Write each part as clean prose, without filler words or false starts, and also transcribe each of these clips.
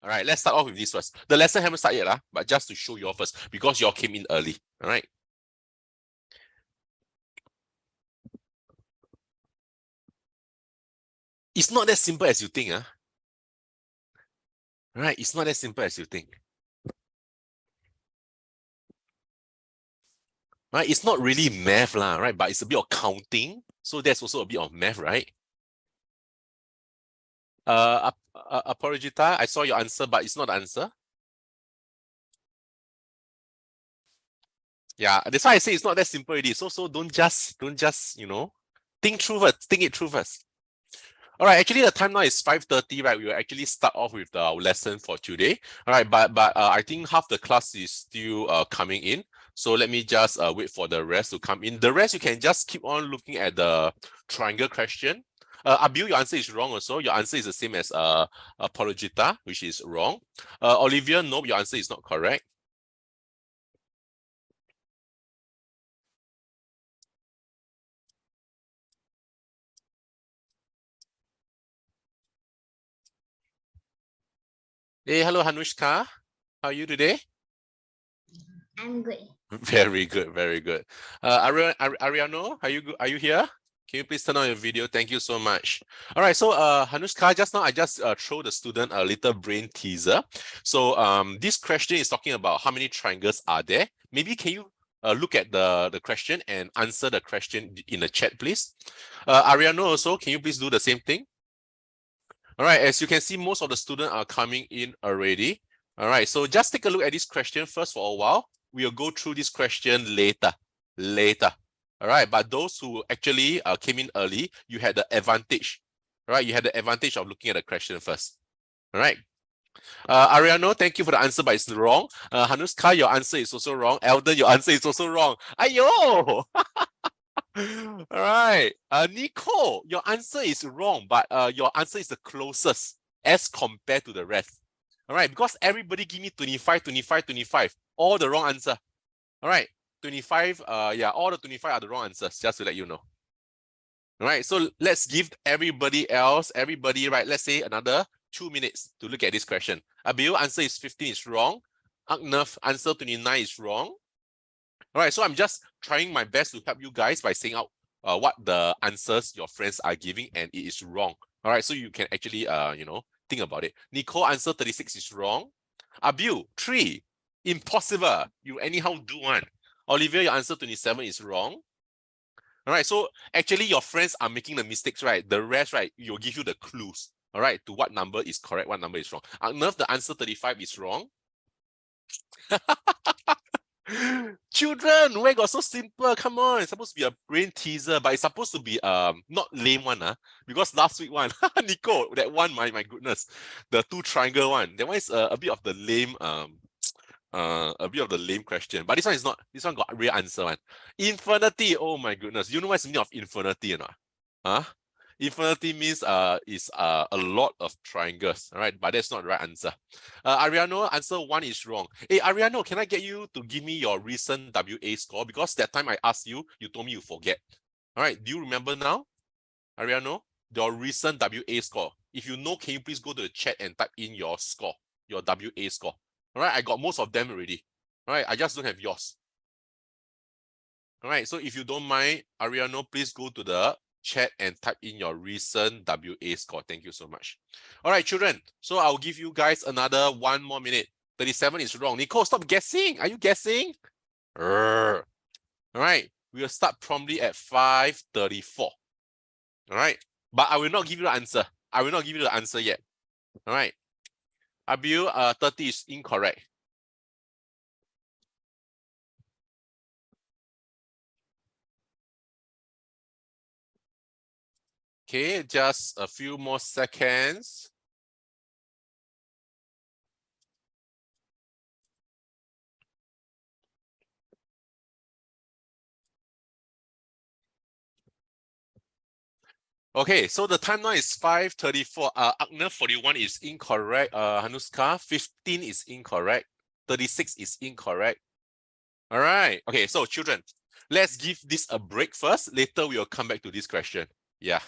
All right, let's start off with this first. The lesson haven't started yet, but just to show you all first, because you all came in early. All right. It's not that simple as you think, Right? It's not as simple as you think. Right? It's not really math, right? But it's a bit of counting. So there's also a bit of math, right? Apologita, I saw your answer, but it's not the answer. Yeah, that's why I say it's not that simple already. So don't just, think it through first. All right, actually the time now is 5:30, right? We will actually start off with the lesson for today. All right, but I think half the class is still coming in. So let me just wait for the rest to come in. The rest you can just keep on looking at the triangle question. Abil, your answer is wrong also. Your answer is the same as Apologita, which is wrong. Olivia, nope, your answer is not correct. Hey, hello Hanushka. How are you today? I'm good. Very good, very good. Ariano, are you here? Can you please turn on your video? Thank you so much. All right, so Hanushka, just now I just showed the student a little brain teaser. So this question is talking about how many triangles are there. Maybe can you look at the question and answer the question in the chat, please? Ariano also, can you please do the same thing? All right, as you can see, most of the students are coming in already. All right, so just take a look at this question first for a while. We'll go through this question later. All right, but those who actually came in early, you had the advantage. All right, you had the advantage of looking at the question first. All right. Ariano, thank you for the answer, but it's wrong. Hanuska, your answer is also wrong. Eldon, your answer is also wrong. Ayo! All right. Nicole, your answer is wrong, but your answer is the closest as compared to the rest. All right, because everybody give me 25, 25, 25. All the wrong answer. All right, 25, yeah, all the 25 are the wrong answers, just to let you know. All right, so let's give everybody, right, let's say another 2 minutes to look at this question. Abil, answer is 15 is wrong. Agnav, answer 29 is wrong. All right, so I'm just trying my best to help you guys by saying out what the answers your friends are giving, and it is wrong. All right, so you can actually, think about it. Nicole, answer 36 is wrong. Abil, 3, impossible. You anyhow do one. Olivia, your answer 27 is wrong. All right, so actually your friends are making the mistakes, right? The rest, right, you'll give you the clues, all right, to what number is correct, what number is wrong. Agnav, the answer 35 is wrong. Children, where got so simple? Come on, it's supposed to be a brain teaser, but it's supposed to be not lame one, because last week one, Nico, that one, my goodness, the 2 triangle one, that one is a bit of the lame question. But this one is not. This one got real answer one. Infinity. Oh my goodness. You know what's the meaning of infinity or not? Huh? Infinity means is a lot of triangles. All right, but that's not the right answer. Ariano, answer 1 is wrong. Hey Ariano, can I get you to give me your recent WA score? Because that time I asked you, you told me you forget. All right, do you remember now? Ariano, your recent WA score. If you know, can you please go to the chat and type in your score, your WA score? All right, I got most of them already. All right, I just don't have yours. All right, so if you don't mind, Ariano, please go to the chat and type in your recent WA score. Thank you so much. All right, children. So I'll give you guys another 1 more minute. 37 is wrong. Nicole, stop guessing. Are you guessing? All right, we will start promptly at 5:34. All right, but I will not give you the answer. I will not give you the answer yet. All right. Abil, 30 is incorrect. Okay, just a few more seconds. Okay, so the time now is 5:34. Agna 41 is incorrect. Hanuska 15 is incorrect. 36 is incorrect. All right. Okay, so children, let's give this a break first. Later we will come back to this question. Yeah.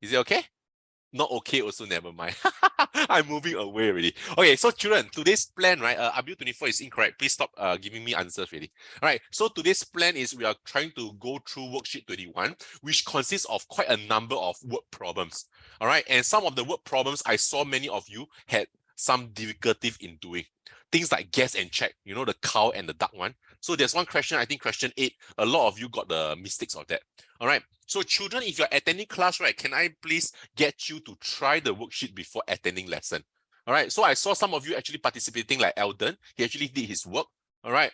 Is it okay? Not okay also, never mind. I'm moving away already. Okay, so children, today's plan, right? W24 is incorrect. Please stop giving me answers already. All right, so today's plan is we are trying to go through worksheet 21, which consists of quite a number of word problems. All right, and some of the word problems I saw many of you had some difficulty in doing. Things like guess and check, you know, the cow and the duck one. So there's one question, I think question 8, a lot of you got the mistakes of that. All right, so children, if you're attending class, right, can I please get you to try the worksheet before attending lesson? All right, so I saw some of you actually participating, like Eldon. He actually did his work. All right,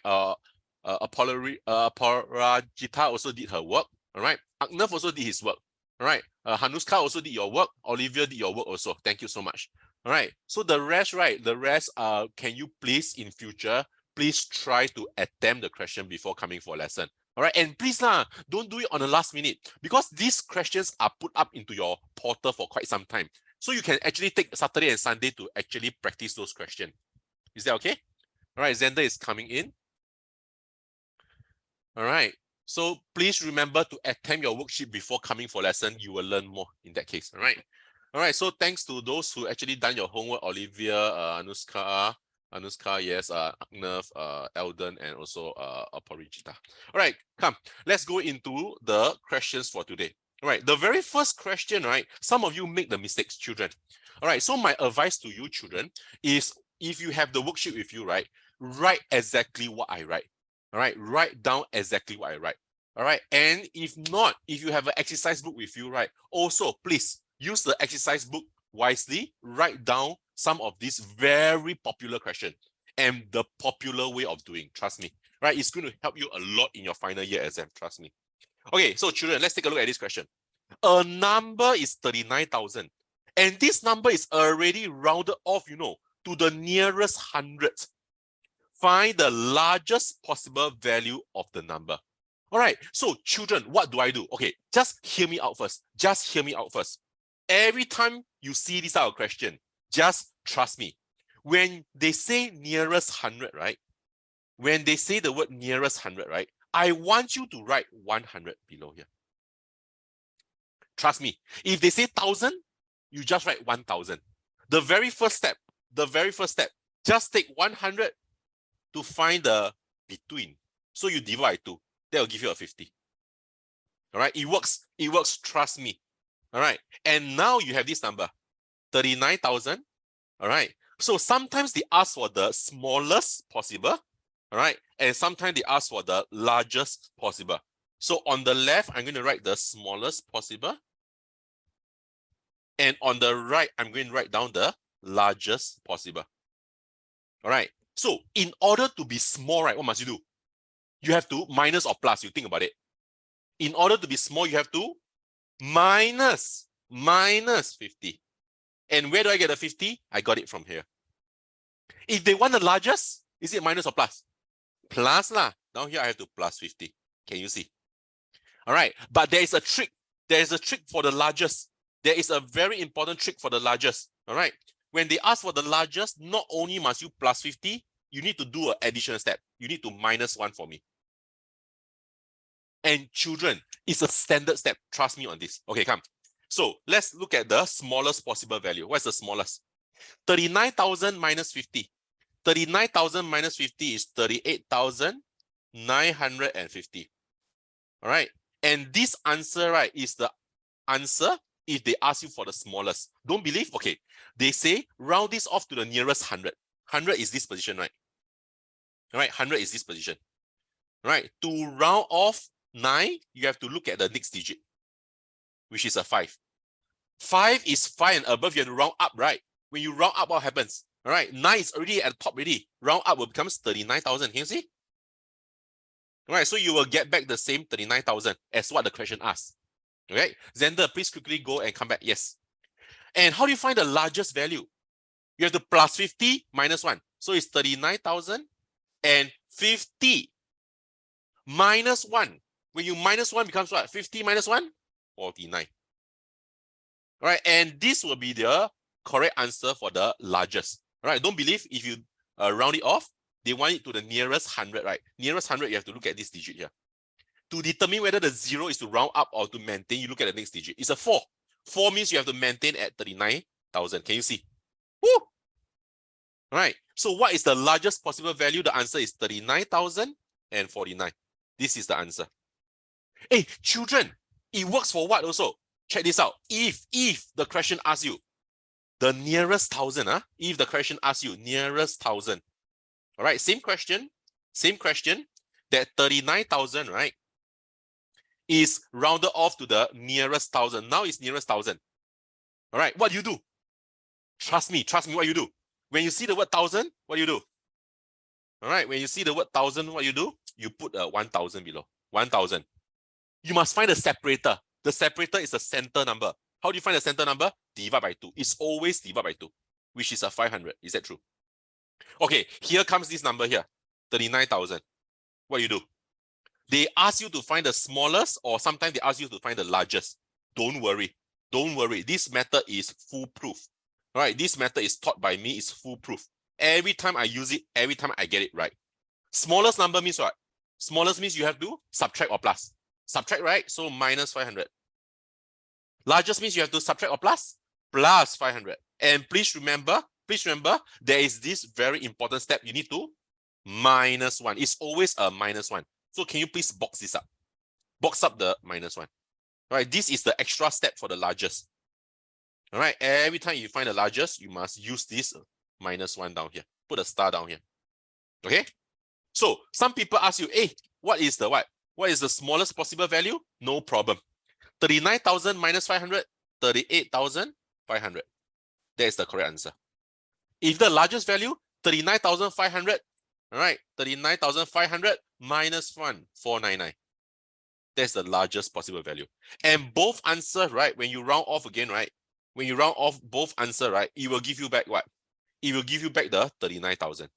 Aparajita also did her work. All right, Agnev also did his work. All right, Hanuska also did your work. Olivia did your work also. Thank you so much. All right, so the rest, right, can you please in future, please try to attempt the question before coming for lesson. All right, and please don't do it on the last minute, because these questions are put up into your portal for quite some time. So you can actually take Saturday and Sunday to actually practice those questions. Is that okay? All right, Xander is coming in. All right, so please remember to attempt your worksheet before coming for lesson. You will learn more in that case. All right. All right, so thanks to those who actually done your homework, Olivia, Anuska, yes, Agnev, Eldon, and also Aparijita. All right, come, let's go into the questions for today. All right, the very first question, right, some of you make the mistakes, children. All right, so my advice to you, children, is if you have the worksheet with you, right, write exactly what I write. All right, write down exactly what I write. All right, and if not, if you have an exercise book with you, right, also please use the exercise book wisely, write down some of these very popular questions and the popular way of doing, trust me. Right, it's going to help you a lot in your final year exam, trust me. Okay, so children, let's take a look at this question. A number is 39,000, and this number is already rounded off, you know, to the nearest hundredth. Find the largest possible value of the number. All right, so children, what do I do? Okay, just hear me out first. Just hear me out first. Every time you see this out of question, just trust me. When they say nearest 100, right? When they say the word nearest 100, right? I want you to write 100 below here. Trust me. If they say 1,000, you just write 1,000. The very first step, just take 100 to find the between. So you divide 2. That will give you a 50. All right, it works, trust me. All right, and now you have this number, 39,000. All right, so sometimes they ask for the smallest possible, all right, and sometimes they ask for the largest possible. So on the left, I'm going to write the smallest possible, and on the right, I'm going to write down the largest possible. All right, so in order to be small, right, what must you do? You have to minus or plus, you think about it. In order to be small, you have to minus 50. And where do I get the 50? I got it from here. If they want the largest, is it minus or plus? Plus lah. Down here, I have to plus 50. Can you see? All right, but there is a trick. There is a trick for the largest. There is a very important trick for the largest. All right, when they ask for the largest, not only must you plus 50, you need to do an additional step. You need to minus 1 for me. And children, it's a standard step. Trust me on this. Okay, come. So let's look at the smallest possible value. What's the smallest? 39,000 minus 50. 39,000 minus 50 is 38,950. All right. And this answer, right, is the answer if they ask you for the smallest. Don't believe? Okay. They say round this off to the nearest 100. 100 is this position, right? All right. 100 is this position. All right. To round off 9, you have to look at the next digit, which is a 5. 5 is 5 and above, you have to round up, right? When you round up, what happens? All right, 9 is already at the top already. Round up will become 39,000. Can you see? All right, so you will get back the same 39,000 as what the question asks. Okay, Xander, please quickly go and come back. Yes. And how do you find the largest value? You have to plus 50 minus 1. So it's 39,000 and 50 minus 1. When you minus 1 becomes what? 50 minus 1? 49. All right, and this will be the correct answer for the largest. All right, don't believe if you round it off, they want it to the nearest 100, right? Nearest 100, you have to look at this digit here. To determine whether the 0 is to round up or to maintain, you look at the next digit. It's a 4. 4 means you have to maintain at 39,000. Can you see? Woo! All right. So what is the largest possible value? The answer is 39,049. This is the answer. Hey, children, it works for what also? Check this out. If the question asks you the nearest thousand, if the question asks you nearest thousand, all right, same question, that 39,000, right, is rounded off to the nearest thousand. Now it's nearest thousand. All right, what do you do? Trust me, what you do? When you see the word thousand, what do you do? All right, when you see the word thousand, what you do? You put 1,000 below. 1,000. You must find a separator. The separator is the center number. How do you find the center number? Divide by 2. It's always divide by 2, which is 500. Is that true? Okay, here comes this number here, 39,000. What do you do? They ask you to find the smallest, or sometimes they ask you to find the largest. Don't worry. Don't worry. This method is foolproof. All right, this method is taught by me, it's foolproof. Every time I use it, every time I get it right. Smallest number means what? Smallest means you have to subtract or plus. Subtract, right? So minus 500. Largest means you have to subtract or plus 500. And please remember, there is this very important step. You need to minus 1. It's always a minus 1. So can you please box this up? Box up the minus 1. All right, this is the extra step for the largest. All right, every time you find the largest, you must use this minus 1 down here. Put a star down here. Okay? So some people ask you, hey, what is the what? What is the smallest possible value? No problem. 39,000 minus 500, 38,500. That is the correct answer. If the largest value, 39,500, all right, 39,500 minus 1, 499. That's the largest possible value. And both answers, right, when you round off again, right, when you round off both answers, right, it will give you back what? It will give you back the 39,000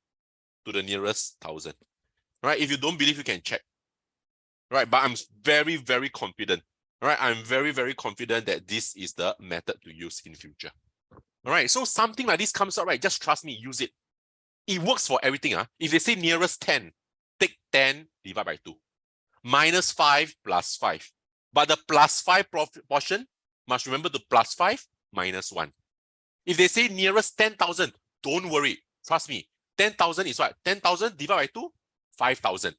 to the nearest 1,000. Right? If you don't believe, you can check. Right? But I'm very, very confident. All right? I'm very, very confident that this is the method to use in future. All right? So something like this comes out, right? Just trust me, use it. It works for everything. If they say nearest 10, take 10, divide by 2. Minus 5 plus 5. But the plus 5 portion, must remember the plus 5 minus 1. If they say nearest 10,000, don't worry. Trust me. 10,000 is what? 10,000 divided by 2, 5,000.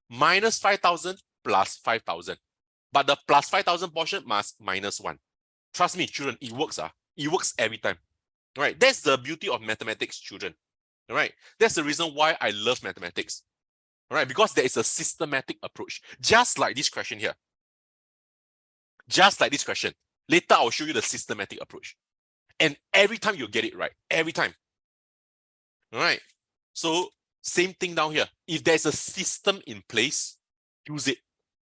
Minus 5,000 plus 5,000. But the plus 5,000 portion must minus 1. Trust me, children, it works. It works every time. All right? That's the beauty of mathematics, children. All right? That's the reason why I love mathematics. All right? Because there is a systematic approach. Just like this question here. Just like this question. Later, I'll show you the systematic approach. And every time you'll get it right. Every time. All right? So, same thing down here. If there's a system in place, use it.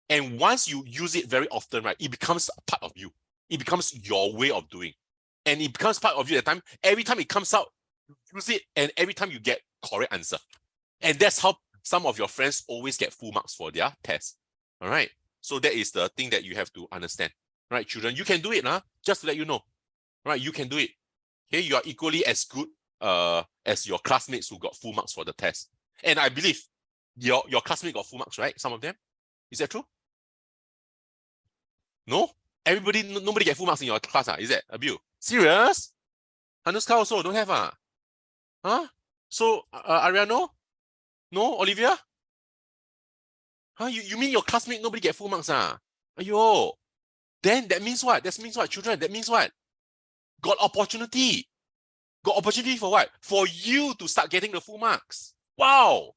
And once you use it very often, right, it becomes a part of you. It becomes your way of doing. And it becomes part of you at the time. Every time it comes out, you use it, and every time you get correct answer. And that's how some of your friends always get full marks for their tests. All right? So that is the thing that you have to understand. All right, children, you can do it, just to let you know. All right, you can do it. Okay, you are equally as good as your classmates who got full marks for the test. And I believe your classmate got full marks, right? Some of them. Is that true? No? Nobody get full marks in your class, is that, Abiu? Serious? Anuska also don't have, Huh? So, Ariano? No? Olivia? Huh? You mean your classmate nobody get full marks, Ayo. Then that means what? That means what, children? That means what? Got opportunity. Got opportunity for what? For you to start getting the full marks. Wow.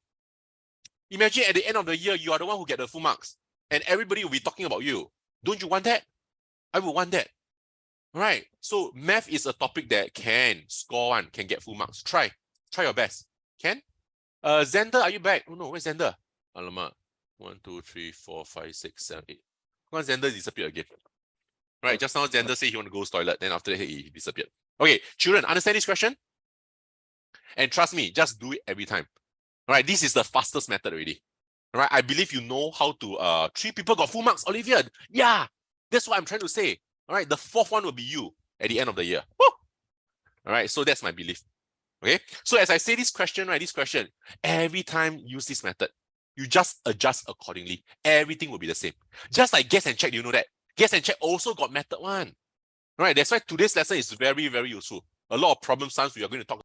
Imagine at the end of the year, you are the one who get the full marks. And everybody will be talking about you. Don't you want that? I would want that. All right. So math is a topic that can score one, can get full marks. Try your best. Can? Xander, are you back? Oh no, where's Xander? Alamak. 1, 2, 3, 4, 5, 6, 7, 8. Why Xander disappeared again? Right, just now Xander said he want to go to the toilet, then after that he disappeared. Okay, children, understand this question? And trust me, just do it every time. All right, this is the fastest method already. All right, I believe you know how to, 3 people got full marks, Olivia. Yeah, that's what I'm trying to say. All right, the 4th one will be you at the end of the year. Woo! All right, so that's my belief. Okay, so as I say this question, right, every time use this method, you just adjust accordingly. Everything will be the same. Just like guess and check, you know that? Guess and check also got method 1. All right, that's why today's lesson is very, very useful. A lot of problem sums we are going to talk